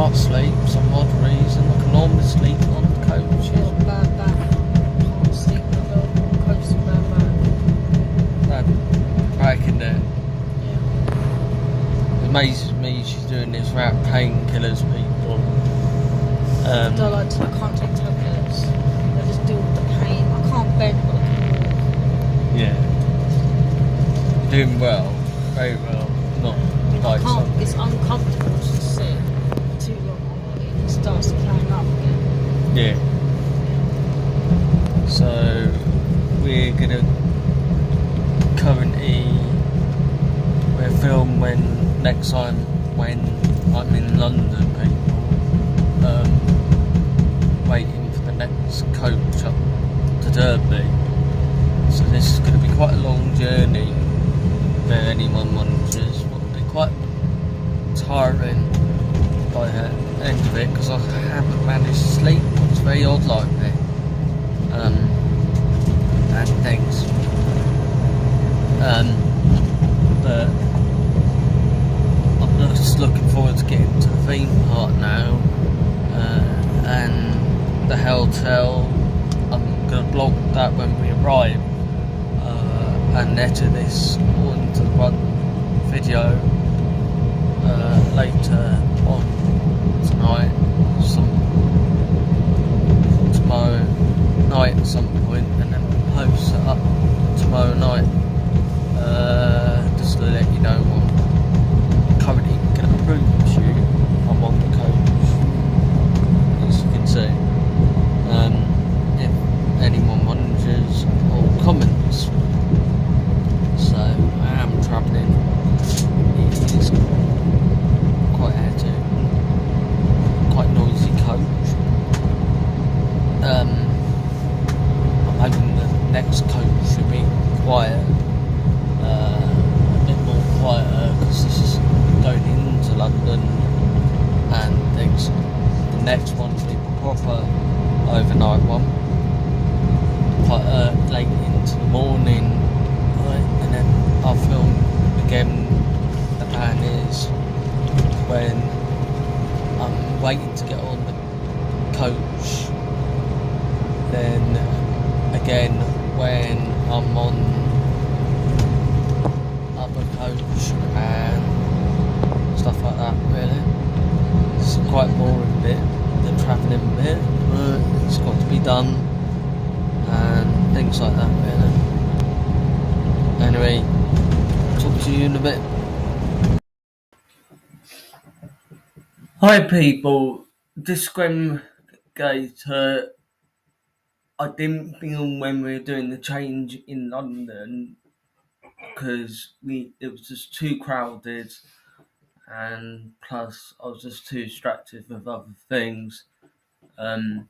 can't sleep for some odd reason. I can normally sleep on the coaches. Got bad back. Can't sleep on the coach with bad back. Breaking there. Yeah. It amazes me she's doing this without painkillers, people. I can't take tablets. I just deal with the pain. I can't bend, but I can walk. Yeah. You're doing well. Very well. Not like something. It's uncomfortable to sit for too long. It starts to climb up again. Yeah. So we're gonna we'll film next time when I'm in London, people. Waiting for the next coach up to Derby. So this is going to be quite a long journey for anyone wonders. It will be quite tiring by the end of it because I haven't managed to sleep. It's very odd like me. And things. But I'm just looking forward to getting to the theme park now. And the hotel, I'm going to blog that when we arrive. And enter this all into one video later on tonight, tomorrow night at some point, and then we'll post it up tomorrow night. Just to let you know, I'm currently going to prove to you I'm on the coach, as you can see. If anyone wonders or comments. So I am travelling. It is quite hectic, quite noisy coach. I'm hoping the next coach should be quiet, a bit more quieter because this is going into London and things. The next one will be a proper overnight one, quite late into the morning. And then I'll film again. The plan is when I'm waiting to get on the coach, then again when I'm on other coach and stuff like that. Really, it's quite boring bit, the travelling bit, but it's got to be done and things like that. Really. Anyway, talk to you in a bit. Hi people, discriminator. I didn't film when we were doing the change in London because it was just too crowded, and plus I was just too distracted with other things, and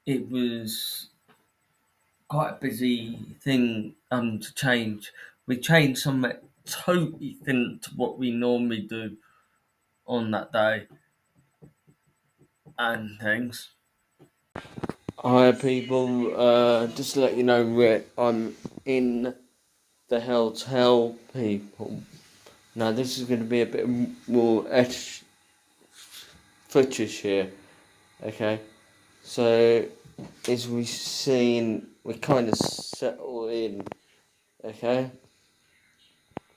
it was quite a busy thing to change. We changed something totally different to what we normally do on that day and things. Hi people, just to let you know I'm in the hotel, people. Now this is going to be a bit more footage here, okay? So as we've seen, we kind of settle in, okay?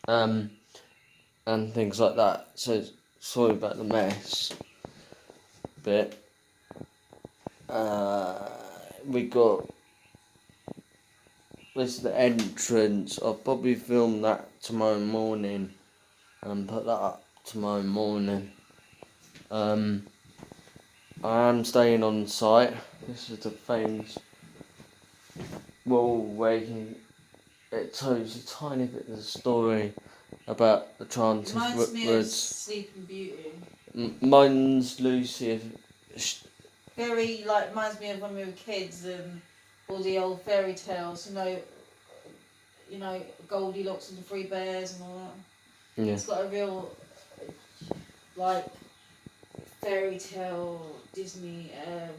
And things like that. So sorry about the mess bit. We got this is the entrance. I'll probably film that tomorrow morning and put that up tomorrow morning. I am staying on site. This is the famous wall where it tells you a tiny bit of the story about the Chanted Reminds me of Woods. Sleeping Beauty. Mine's Lucy. Very reminds me of when we were kids and all the old fairy tales. You know, Goldilocks and the Three Bears and all that. Yeah. It's got a real fairy tale Disney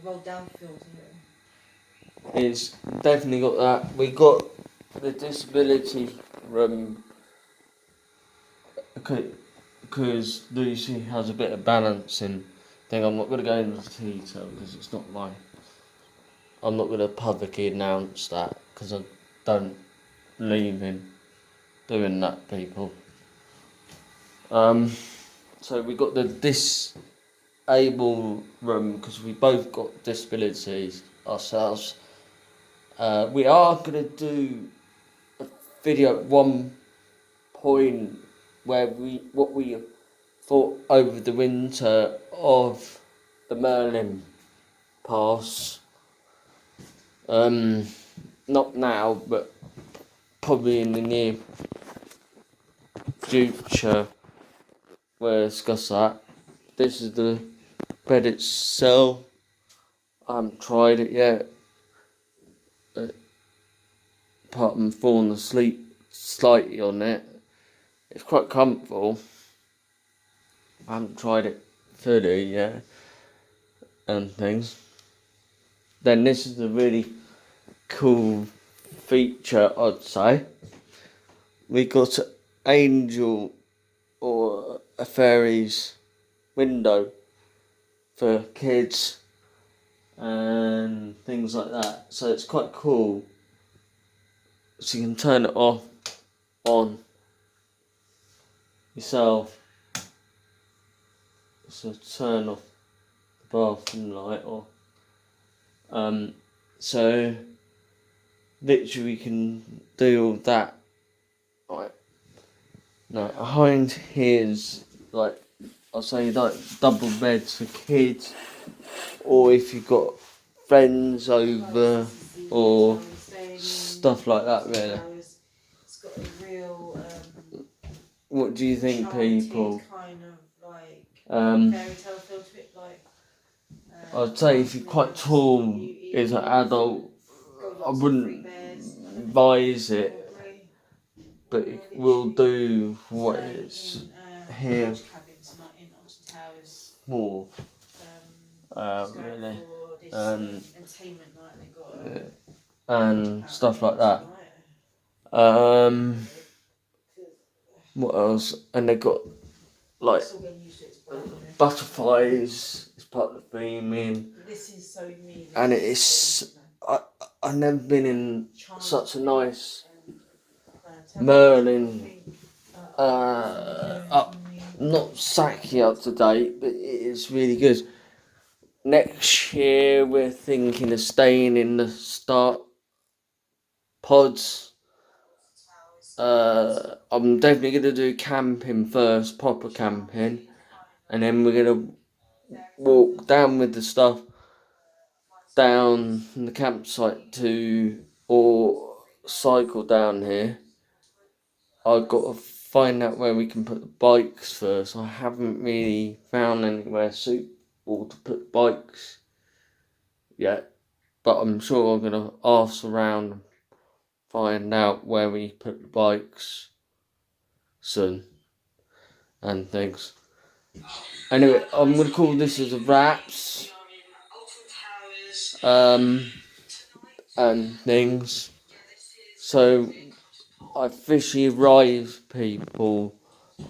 rolled down feel to it. It's definitely got that. We got the disability room. Okay, because Lucy has a bit of balancing thing. I'm not going to go into detail because it's not I'm not going to publicly announce that because I don't believe in doing that, people. So we got the disabled room because we both got disabilities ourselves. We are going to do a video at one point where what we thought over the winter of the Merlin Pass. Not now, but probably in the near future we'll discuss that. This is the bed itself. I haven't tried it yet. Apart from falling asleep slightly on it. It's quite comfortable. I haven't tried it fully yet. And things. Then this is a really cool feature, I'd say. We got an angel or a fairy's window for kids and things like that. So it's quite cool. So you can turn it off, on yourself. So turn off the bathroom light off. So literally we can do all that. Right. Now behind here's like I'll say like double beds for kids, or if you've got friends over or stuff like that. Really. It's got a real. What do you think, people? Kind of like fairy tale feel to it, like. I'd say if you're quite tall as an adult, I wouldn't advise it, but it will do what it's here for, really, and stuff like that. What else? And they got like butterflies. It's part of the theming. And it is. I've never been in such a nice Merlin. Not exactly up to date, but it is really good. Next year we're thinking of staying in the start pods. I'm definitely going to do camping first, proper camping, and then we're going to walk down with the stuff down from the campsite or cycle down here. I've got to find out where we can put the bikes first. I haven't really found anywhere suitable to put bikes yet, but I'm sure I'm going to ask around and find out where we put the bikes soon and things. Anyway, I'm going to call this as a wraps and things. So I officially arrived, people.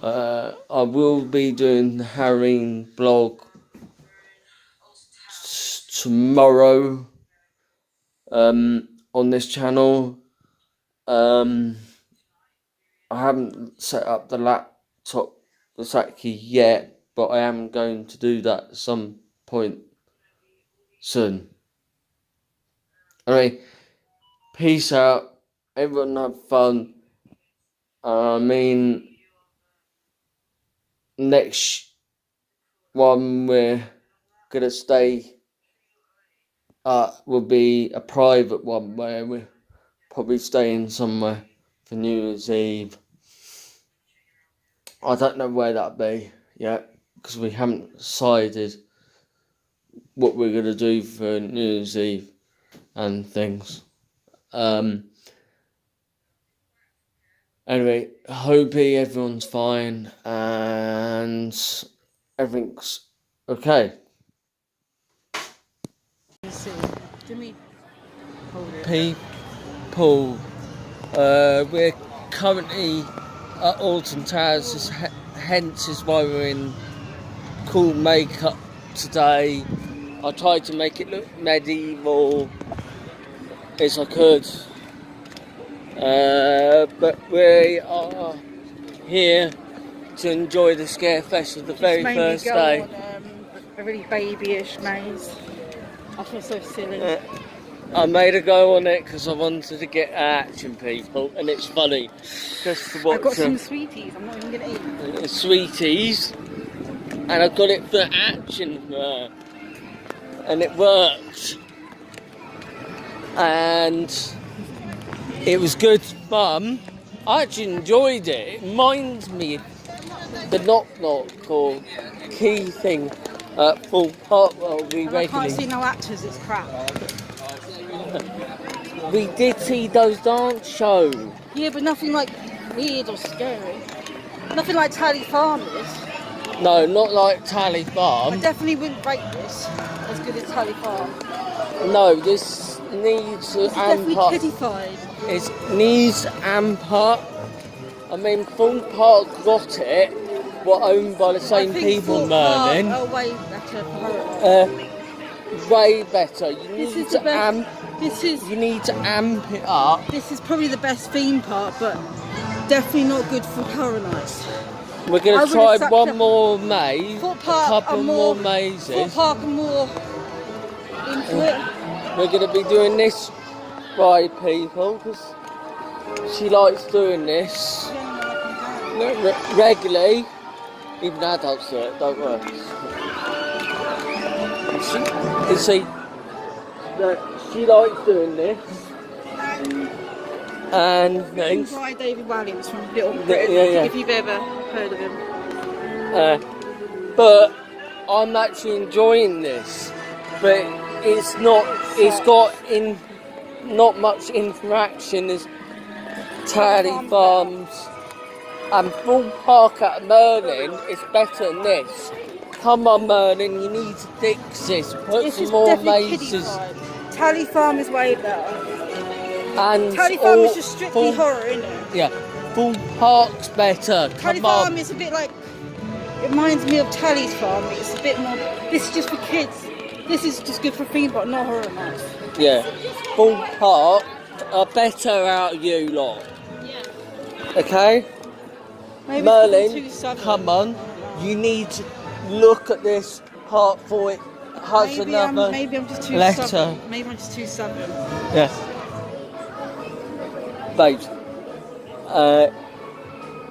I will be doing the Halloween blog tomorrow on this channel. I haven't set up the laptop exactly yet, but I am going to do that at some point soon. Anyway, peace out. Everyone have fun. Next one we're gonna stay will be a private one where we're probably staying somewhere for New Year's Eve. I don't know where that'll be yet because we haven't decided what we're gonna do for New Year's Eve and things. Anyway, I hope everyone's fine and everything's okay. People, we're currently at Alton Towers, just hence is why we're in cool makeup today. I tried to make it look medieval as I could, but we are here to enjoy the Scarefest of the very first day. On, a really babyish maze. I feel so silly. I made a go on it because I wanted to get action, people, and it's funny. Just to watch I've got some sweeties, I'm not even going to eat. Sweeties, and I got it for action, and it worked. And it was good fun. I actually enjoyed it. It reminds me of the knock or key thing at Thorpe Park. Well, we I can't see no actors, it's crap. We did see those dance shows. Yeah, but nothing like weird or scary. Nothing like Tally Farm is. No, not like Tally Farm. I definitely wouldn't rate this as good as Tally Farm. No, this needs to amp up. It's definitely kiddified. It needs to amp up. I mean, Thorpe Park got it. Were owned by the same people, Merlin. Oh, way better for horror. Way better. You need to amp. You need to amp it up. This is probably the best theme park, but definitely not good for horror nights. We're going to try one more maze, a couple more mazes. Thorpe Park and more into it. We're going to be doing this ride, people, because she likes doing this regularly. Even adults do it, don't worry. You see, she likes doing this. And things. By David Walliams from Little Britain, if you've ever heard of him. But I'm actually enjoying this. But it's not. It's got not much interaction as Tally Farms and Thorpe Park at Merlin is better than this. Come on, Merlin, you need to fix this. Put some more mazes. Tally Farm is way better. And Tally Farm is just strictly horror, isn't it? Yeah, Thorpe Park's better. Tally Farm is a bit like, it reminds me of Tally's Farm. It's a bit more. This is just for kids. This is just good for theme, but not horror nights. Yeah, Thorpe Park are better out of you lot. Yeah. Okay. Maybe Merlin, come on. You need to look at this part for it. Has another maybe I'm just too letter. Stubborn. Maybe I'm just too stubborn. Yeah. Babes,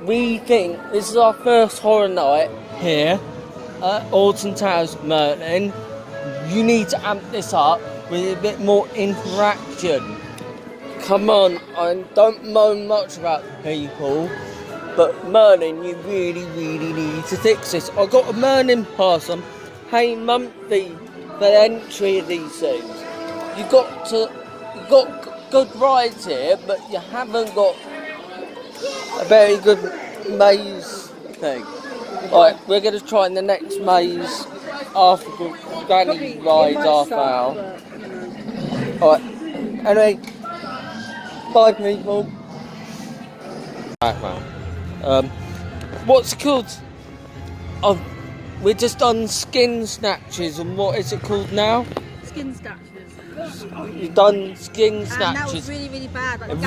we think this is our first horror night here at Alton Towers, Merlin. You need to amp this up with a bit more interaction. Come on, I don't moan much about people, but Merlin, you really need to fix this. I got a Merlin pass. I'm paying monthly for the entry of these things. You got good rides here, but you haven't got a very good maze thing. Alright, we're going to try in the next maze after the granny ride half hour. Alright, anyway, bye people. Right, what's it called? We're just on skin snatches, and what is it called now? Skin snatches. You've done skin snatches. And that was really bad. Like, it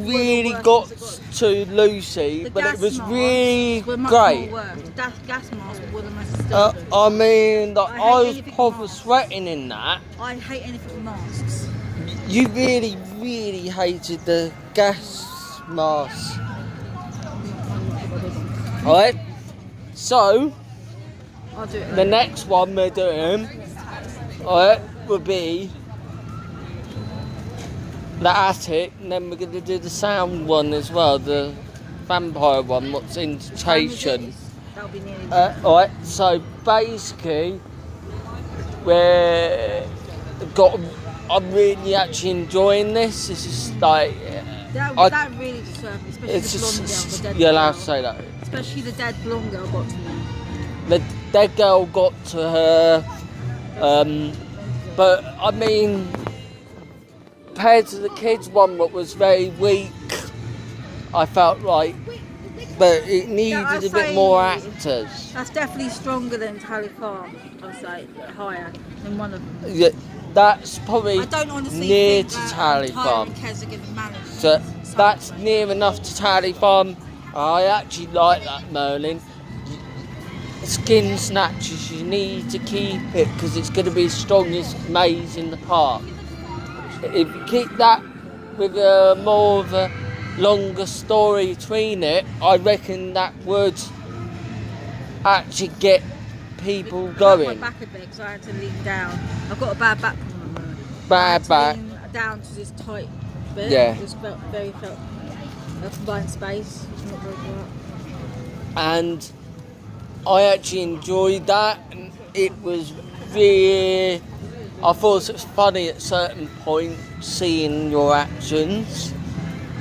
really got to Lucy, but it was really great. The gas masks were the most disturbing. I mean, I was proper sweating in that. I hate anything with masks. You really hated the gas mask. Alright, so I'll do it. The next one we're doing, alright, will be the attic, and then we're going to do the sound one as well, the vampire one, what's in station. That'll be nearly alright, so basically, I'm really actually enjoying this. This is like that really disturbed me, especially the blonde girl, the dead you're allowed girl. to say that. Especially the dead blonde girl got to me. The dead girl got to her, but I mean, compared to the kids one that was very weak, I felt like but it needed I'd a bit say more actors. That's definitely stronger than Tally Farm. I'd say higher than one of them. Yeah, that's probably I don't honestly near think to that Tally Tyler Farm. and Kez are going to manage. So that's near enough to Tally Farm. I actually like that Merlin. Skin snatches, you need to keep it because it's going to be the strongest maze in the park. If you keep that with a more of a longer story between it, I reckon that would actually get people I hurt going. my back a bit because I had to lean down. I've got a bad back problem. Bad back. Lean down to this tight bit. Yeah. Just felt a confined space. It's not very good. And I actually enjoyed that, and it was really. I thought it was funny at certain points seeing your actions.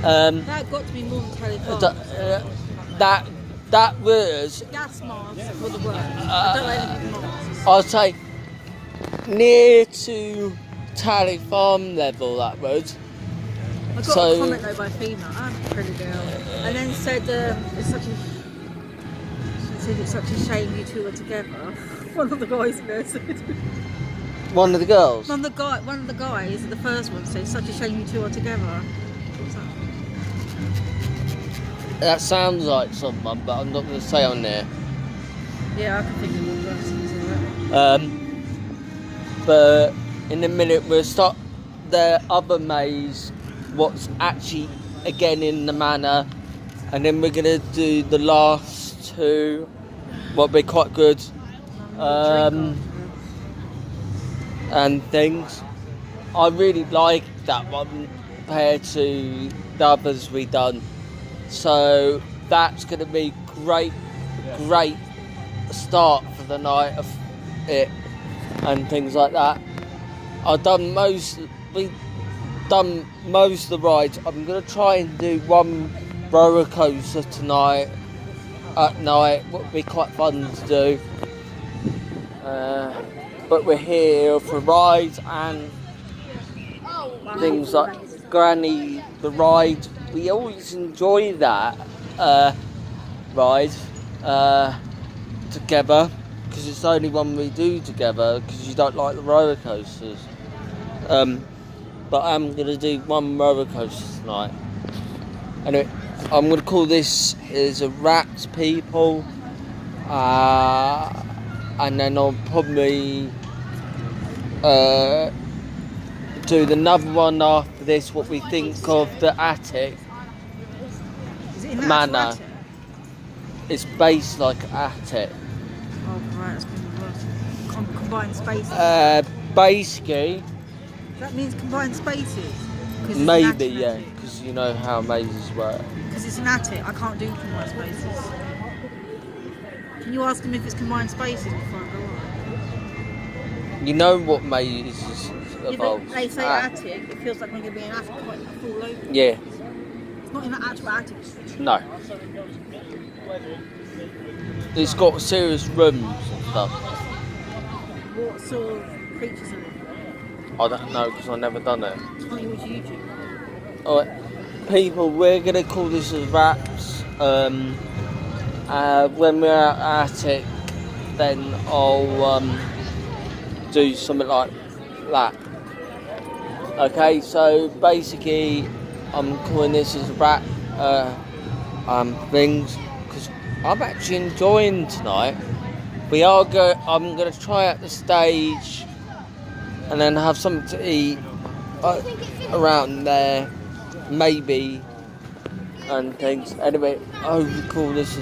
That got to me more than Tally Farm. That was. Gas masks were the worst. I don't like anything masks. I'd say near to Tally Farm level. That was. I got a comment though by a female, I'm a pretty girl, and then said it's such a shame you two are together. One of the guys in there said. One of the girls. One of the guys, the first one said, "Such a shame you two are together." That sounds like someone, but I'm not going to say on there. Yeah, I can think of one person. But in a minute we'll start the other maze, what's actually again in the manor, and then we're gonna do the last two, what be quite good, and things. I really like that one compared to the others we done, so that's gonna be great start for the night of it and things like that. We've done most of the rides. I'm going to try and do one roller coaster tonight at night. It would be quite fun to do. But we're here for rides and things like Granny, the ride. We always enjoy that ride together, because it's the only one we do together, because you don't like the roller coasters. But I'm going to do one roller coaster tonight. Anyway, I'm going to call this is a Rats People, and then I'll probably do another one after this, what we think of the attic manor. It's based like attic. Oh, right, that's combined spaces. Basically. That means combined spaces? Maybe, yeah, because you know how mazes work. Because it's an attic, I can't do combined spaces. Can you ask them if it's combined spaces before I go on? You know what mazes evolve? They say attic, it feels like we're going to be in an attic quite full over. Yeah. It's not in an actual attic. No. It's got serious rooms and stuff. What sort of creatures are there? I don't know, because I've never done it. It's not your YouTube. Alright, people, we're going to call this as Rats. When we're at it, then I'll do something like that. Okay, so basically, I'm calling this as Rat things, because I'm actually enjoying tonight. I'm going to try out the stage and then have something to eat around there, maybe, and things. Anyway, I would call this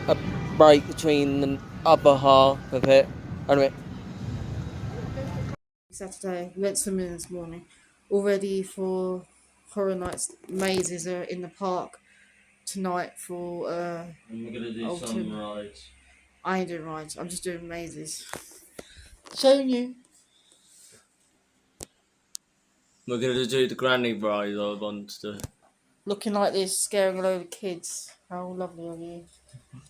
a break between the upper half of it. Anyway. Saturday, we went swimming this morning. All ready for Horror Nights. Mazes are in the park tonight for And we're going to do some rides. I ain't doing rides, I'm just doing mazes. Showing you. We're going to do the granny ride I want to do. Looking like this, scaring a load of kids. How lovely are you?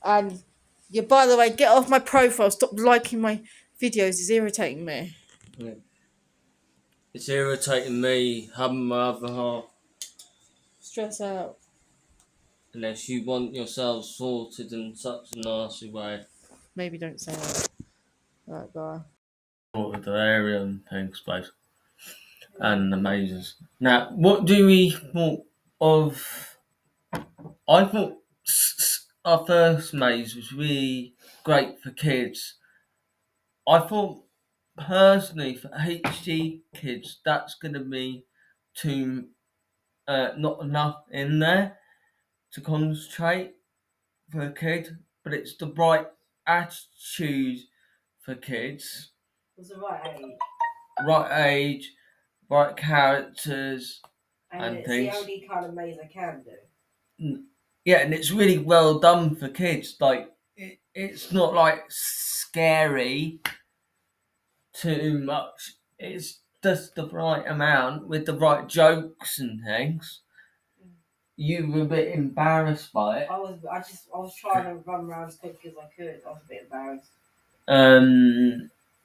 And yeah, by the way, get off my profile. Stop liking my videos. It's irritating me. Yeah. It's irritating me having my other half Stress out. unless you want yourself sorted in such a nasty way. Maybe don't say that guy. Or the area and things, basically. And the mazes. Now, what do we thought of? I thought our first maze was really great for kids. I thought personally for HD kids, that's going to be too not enough in there to concentrate for a kid, but it's the right attitude for kids. It's the right age. Right age, right characters, And it's things. the only kind of maze I can do. Yeah, and it's really well done for kids. Like it's not like scary too much. It's just the right amount with the right jokes and things. You were a bit embarrassed by it. I was trying to run around as quick as I could. I was a bit embarrassed.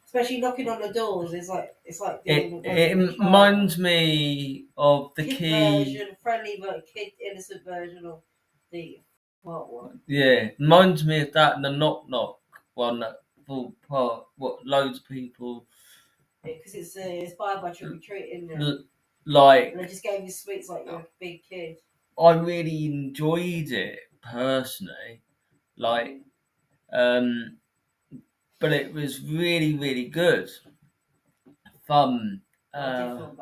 Especially knocking on the doors. It's like it reminds me of the kid version, friendly but kid innocent version of the Part one. Yeah, reminds me of that and the knock knock one that Thorpe Park. What loads of people. Because it's inspired by trick or treating. Like and they just gave you sweets like you're a big kid. I really enjoyed it personally, like, but it was really, really good, fun. I did feel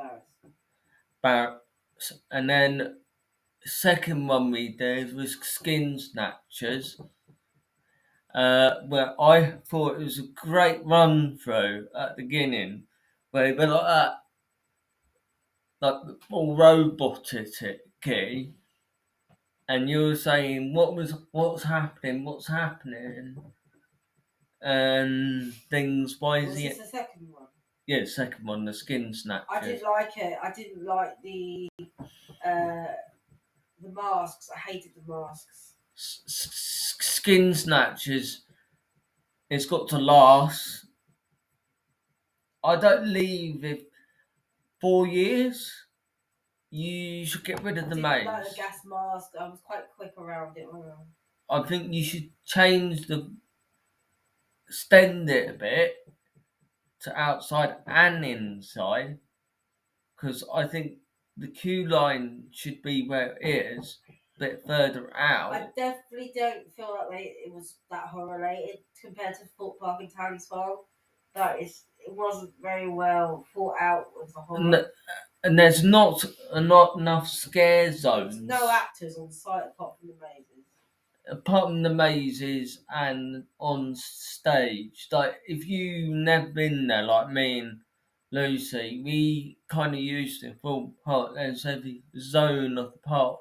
embarrassed. And then second one we did was Skin Snatchers, where I thought it was a great run through at the beginning, where they were like that, like all robotic, and you were saying what's happening, and things. Why is this the second one? Yeah, the second one, the Skin Snatchers. I did like it. I didn't like the masks. I hated the masks. Skin Snatchers. It's got to last. I don't leave if 4 years. You should get rid of the maze. I didn't like the gas mask. I was quite quick around it. I think you should extend it a bit to outside and inside, because I think the queue line should be where it is, a bit further out. I definitely don't feel like it was that horror related compared to Thorpe Park and Tally's Farm. It wasn't very well thought out with the horror. And there's not enough scare zones. There's no actors on site apart from the mazes. Apart from the mazes and on stage. Like, if you never been there, like me and Lucy, we kind of used to Thorpe Park. There's every zone of the park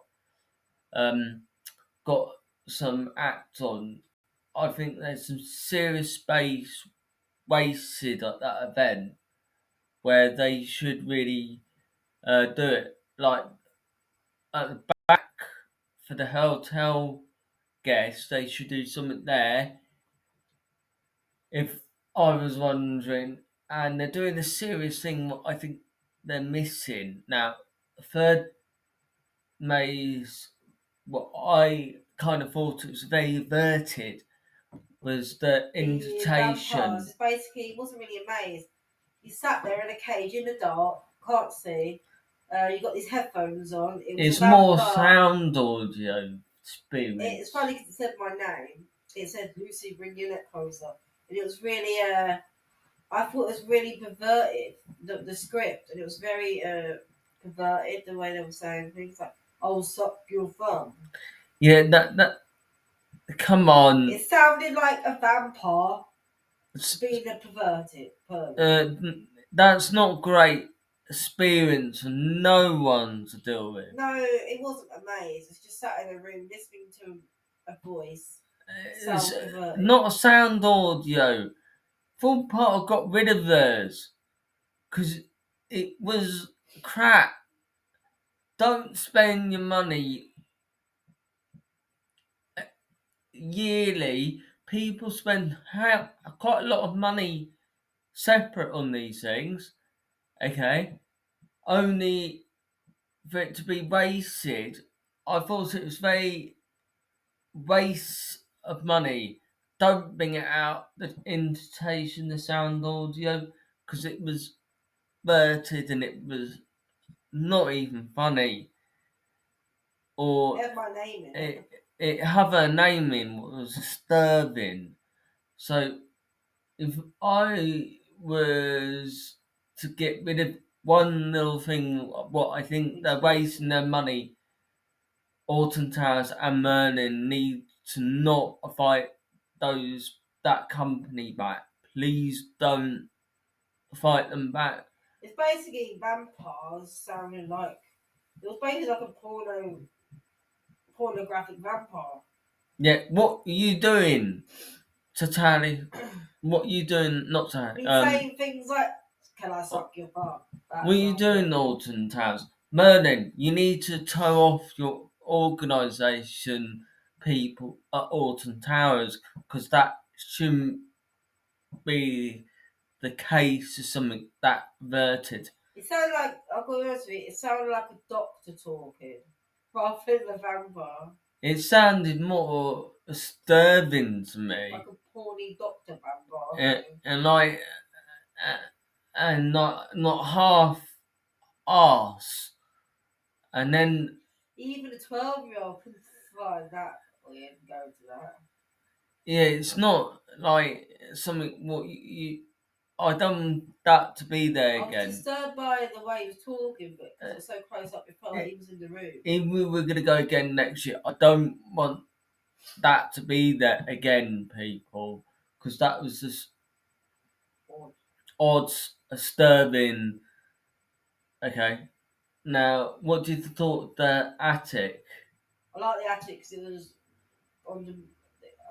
got some acts on. I think there's some serious space wasted at that event where they should really do it. Like at the back for the hotel guests, they should do something there. If I was wondering, and they're doing a serious thing, what I think they're missing now. Third maze, what I kind of thought it was very averted was the invitation. It's basically, it wasn't really a maze. You sat there in a cage in the dark, can't see. You got these headphones on. It's more sound audio experience. It's funny because it said my name. It said Lucy, bring your neck closer, and it was really. I thought it was really perverted the script, and it was very perverted the way they were saying things like "I'll suck your thumb." Yeah, that. Come on. It sounded like a vampire being a perverted. That's not great experience for no one to deal with. No, it wasn't a maze. It's just sat in a room listening to a voice. It's not a sound audio. Thorpe Park got rid of theirs because it was crap. Don't spend your money yearly. People spend quite a lot of money separate on these things, okay, only for it to be wasted. I thought it was very waste of money. Don't bring it out the invitation, the sound audio, because it was verted and it was not even funny. Or It had my name in it. it have a name in what was disturbing. So if I was to get rid of one little thing, what I think they're wasting their money, Alton Towers and Merlin need to not fight that company back. Please don't fight them back. It's basically vampires sounding like it was basically like a pornographic vampire. Yeah, what are you doing to Tally? What are you doing not to He's saying things like, "Can I suck your butt?" What are you doing, Alton Towers? Merlin, you need to toe off your organisation people at Alton Towers, because that shouldn't be the case of something that verted. It sounded like, I'll go honest with you, it sounded like a doctor talking rather than a vampire. It sounded more disturbing to me. Like a porny doctor vampire. And like, and not half arse. And then even a 12-year-old can find that weird and go to that. Yeah, it's not like something what I don't want that to be there I again. was disturbed by the way he was talking, but because it was so close up, it felt like he was in the room. If we were going to go again next year, I don't want that to be there again, people, because that was just odd, disturbing. Okay, now what did you thought of the attic? I like the attic because it was on the.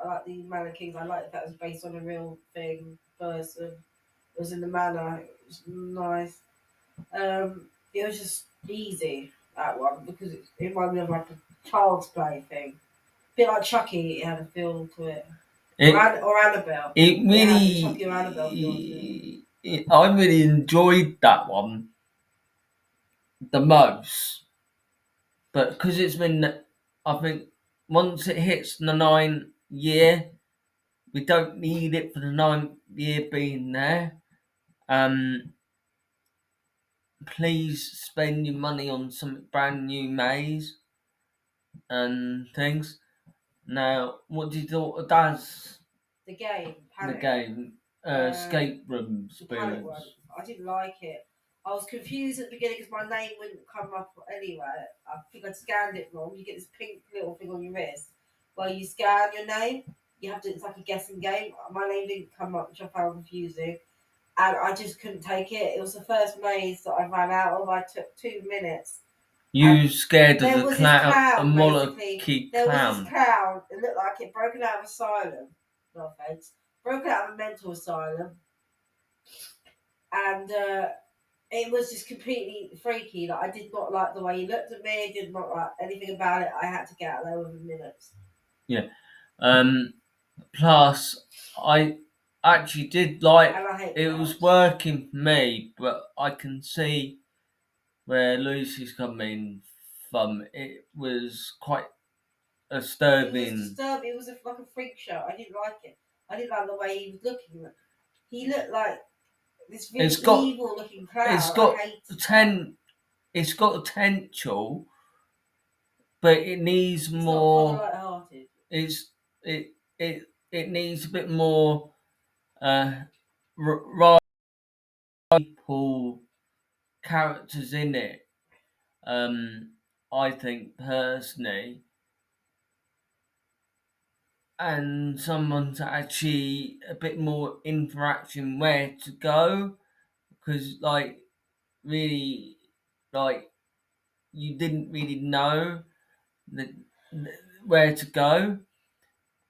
I like the mannequins. I like that it was based on a real person. It was in the manor. It was nice. It was just easy, that one, because it reminded me of like a child's play thing. A bit like Chucky, it had a feel to it. Or Annabelle. It really. It had Chucky or Annabelle feel to it. I really enjoyed that one the most. But because it's been, I think, once it hits the 9th year, we don't need it for the 9th year being there. Please spend your money on some brand new maze and things. Now, what did you thought of Daz? The game, Panic. The game, escape room Panic one. experience. I didn't like it. I was confused at the beginning because my name wouldn't come up anywhere. I think I'd scanned it wrong. You get this pink little thing on your wrist where you scan your name. You have to. It's like a guessing game. My name didn't come up, which I found confusing, and I just couldn't take it. It was the first maze that I ran out of. I took 2 minutes. You scared of the clown, a There Molotki was clown. this clown. It looked like it broken out of asylum. No offense. Broken out of a mental asylum. And it was just completely freaky. Like, I did not like the way he looked at me. I did not like anything about it. I had to get out of there within minutes. Yeah. Plus, I actually did like it was working for me, but I can see where Lucy's coming from. It was quite disturbing. It was disturbing. It was like a freak show. I didn't like it. I didn't like the way he was looking. He looked like this really evil looking clown. It's got potential, but it needs more. Not light-hearted. It needs a bit more people characters in it. I think personally, and someone to actually a bit more interaction where to go, because like really like you didn't really know where to go.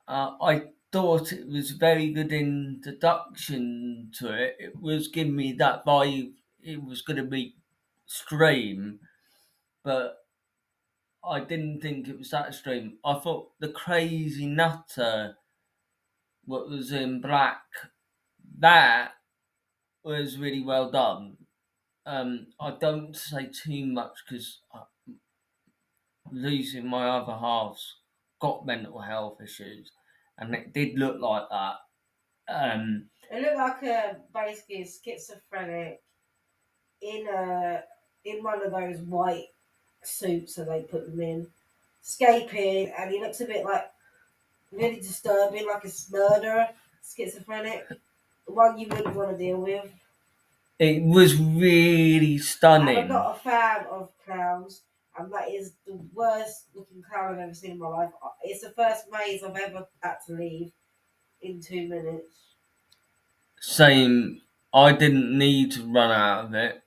I thought it was a very good introduction to it. It was giving me that vibe. It was going to be extreme, but I didn't think it was that extreme. I thought the crazy nutter, what was in black, that was really well done. I don't say too much because I'm losing my other halves got mental health issues, and it did look like that. It looked like basically a schizophrenic in one of those white suits that they put them in, escaping, and he looks a bit like really disturbing, like a murderer, schizophrenic, the one you wouldn't want to deal with. It was really And stunning. I'm not a fan of clowns, and that is the worst looking clown I've ever seen in my life. It's the first maze I've ever had to leave in 2 minutes. Same. I didn't need to run out of it,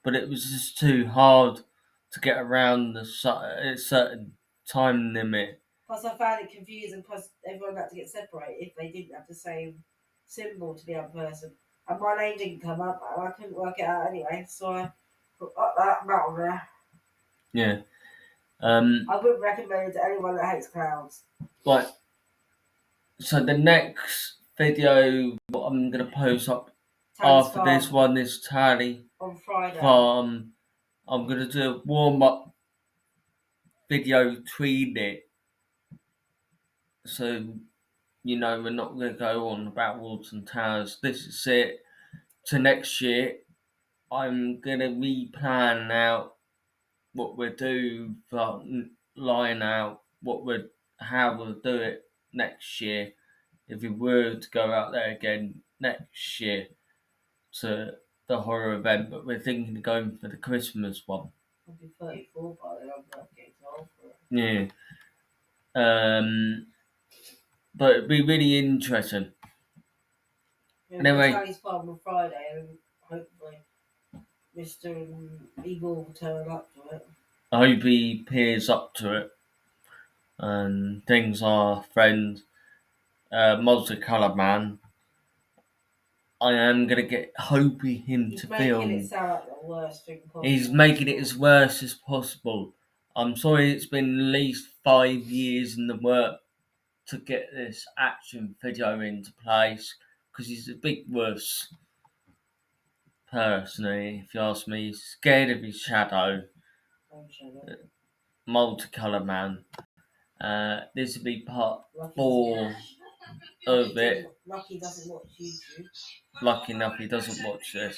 but it was just too hard to get around the certain time limit. Plus, I found it confusing because everyone had to get separated if they didn't have the same symbol to the other person. And my name didn't come up, and I couldn't work it out anyway, so I put that on there. Yeah. I wouldn't recommend it to anyone that hates clowns. Right. So the next video what I'm gonna post up Tally's after Farm this one is Tally on Friday. Farm. I'm gonna do a warm up video between it, so we're not gonna go on about Walton Towers. This is it. To next year, I'm gonna replan out what we'll do, for line out how we'll do it next year. If we were to go out there again next year to the horror event, but we're thinking of going for the Christmas one. I'll be 34 by then, I'm not getting old for it. Yeah. But it'd be really interesting. Yeah, Anyway. Tally's Farm on Friday, and hopefully Mr. Eagle will turn up to it. I hope he peers up to it. And things are friends. Multicolour Man. I am gonna get hoping him He's to making film. it sound like the worst thing possible. He's making it as worse as possible. I'm sorry it's been at least 5 years in the work to get this action video into place, because he's a big wuss. Personally, if you ask me, he's scared of his shadow. Multicolour Man. This will be part 4 of it. Lucky doesn't watch YouTube. Lucky enough he doesn't watch this.